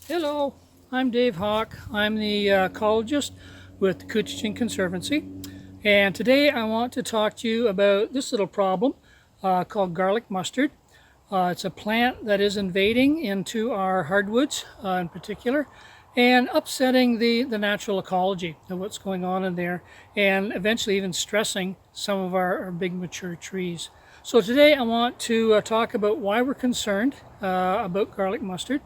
Hello, I'm Dave Hawk. I'm the ecologist with the Conservancy, and today I want to talk to you about this little problem called garlic mustard. It's a plant that is invading into our hardwoods in particular and upsetting the natural ecology of what's going on in there, and eventually even stressing some of our big mature trees. So today I want to talk about why we're concerned about garlic mustard,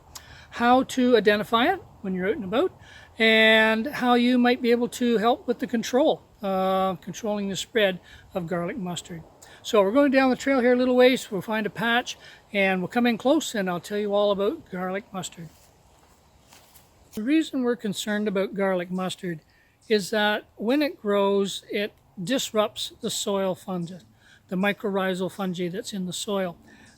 how to identify it when you're out and about, and how you might be able to help with the controlling the spread of garlic mustard. So we're going down the trail here a little ways. We'll find a patch and we'll come in close and I'll tell you all about garlic mustard. The reason we're concerned about garlic mustard is that when it grows, it disrupts the soil fungus, the mycorrhizal fungi that's in the soil.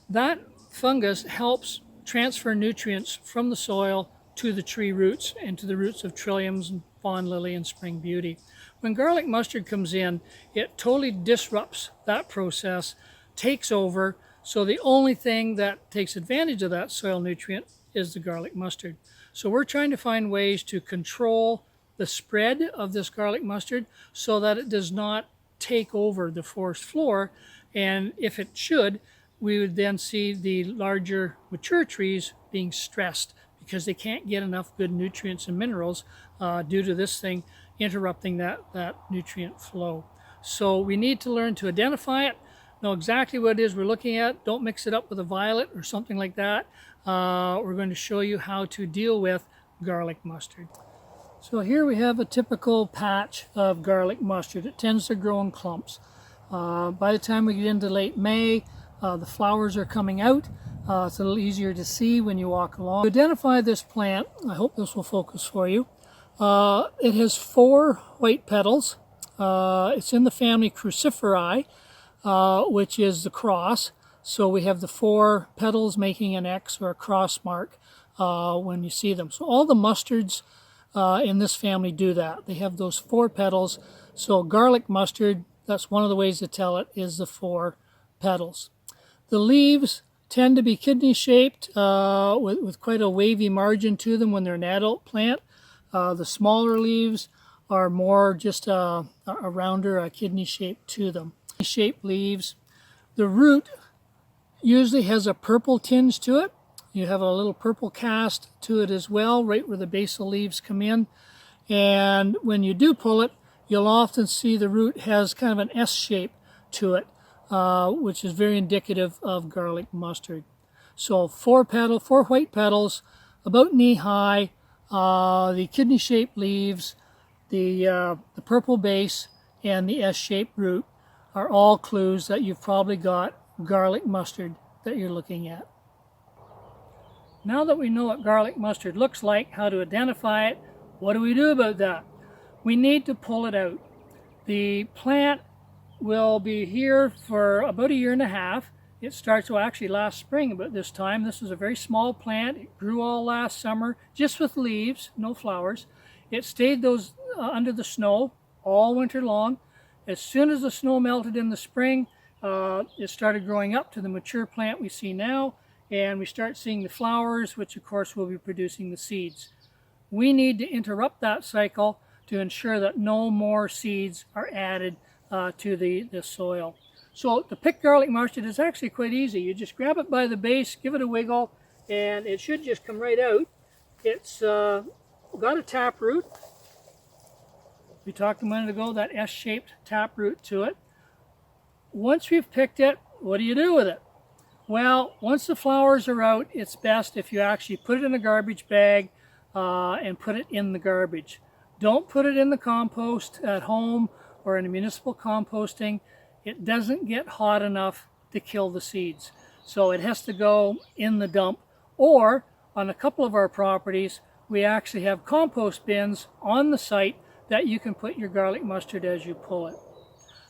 That fungus helps transfer nutrients from the soil to the tree roots and to the roots of trilliums and fawn lily and spring beauty. When garlic mustard comes in, it totally disrupts that process, takes over, so the only thing that takes advantage of that soil nutrient is the garlic mustard. So we're trying to find ways to control the spread of this garlic mustard so that it does not take over the forest floor, and if it should, we would then see the larger mature trees being stressed because they can't get enough good nutrients and minerals due to this thing interrupting that nutrient flow. So we need to learn to identify it, know exactly what it is we're looking at. Don't mix it up with a violet or something like that. We're going to show you how to deal with garlic mustard. So here we have a typical patch of garlic mustard. It tends to grow in clumps. By the time we get into late May, the flowers are coming out. It's a little easier to see when you walk along. To identify this plant, I hope this will focus for you. It has 4 white petals. It's in the family Cruciferi, which is the cross. So we have the 4 petals making an X or a cross mark when you see them. So all the mustards in this family do that. They have those 4 petals. So garlic mustard, that's one of the ways to tell it, is the 4 petals. The leaves tend to be kidney-shaped with quite a wavy margin to them when they're an adult plant. The smaller leaves are more just a rounder kidney shape to them. Shaped leaves. The root usually has a purple tinge to it. You have a little purple cast to it as well, right where the basal leaves come in. And when you do pull it, you'll often see the root has kind of an S shape to it, which is very indicative of garlic mustard. So 4 white petals, about knee high, the kidney-shaped leaves, the purple base, and the S-shaped root are all clues that you've probably got garlic mustard that you're looking at. Now that we know what garlic mustard looks like, how to identify it, what do we do about that? We need to pull it out. The plant will be here for about 1.5 years. It starts, well, actually last spring about this time. This is a very small plant. It grew all last summer just with leaves, no flowers. It stayed those under the snow all winter long. As soon as the snow melted in the spring, it started growing up to the mature plant we see now, and we start seeing the flowers, which of course will be producing the seeds. We need to interrupt that cycle to ensure that no more seeds are added to the soil. So to pick garlic mustard is actually quite easy. You just grab it by the base, give it a wiggle, and it should just come right out. It's got a taproot. We talked a minute ago, that S-shaped taproot to it. Once we've picked it, what do you do with it? Well, once the flowers are out, it's best if you actually put it in a garbage bag and put it in the garbage. Don't put it in the compost at home or in a municipal composting. It doesn't get hot enough to kill the seeds. So it has to go in the dump, or on a couple of our properties, we actually have compost bins on the site that you can put your garlic mustard as you pull it.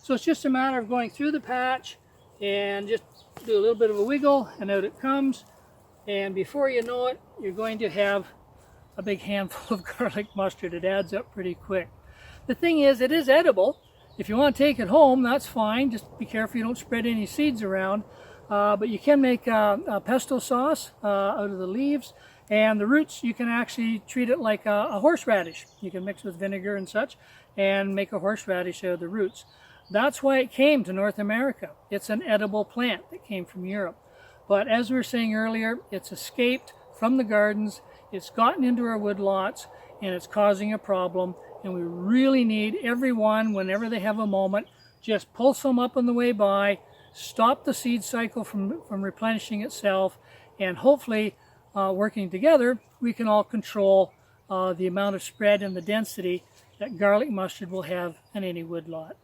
So it's just a matter of going through the patch and just do a little bit of a wiggle and out it comes. And before you know it, you're going to have a big handful of garlic mustard. It adds up pretty quick. The thing is, it is edible. If you want to take it home, that's fine. Just be careful you don't spread any seeds around. but you can make a pesto sauce out of the leaves, and the roots you can actually treat it like a horseradish. You can mix with vinegar and such and make a horseradish out of the roots. That's why it came to North America. It's an edible plant that came from Europe. But as we were saying earlier, it's escaped from the gardens, it's gotten into our woodlots, and it's causing a problem. And we really need everyone, whenever they have a moment, just pull some up on the way by, stop the seed cycle from replenishing itself, and hopefully working together, we can all control the amount of spread and the density that garlic mustard will have in any woodlot.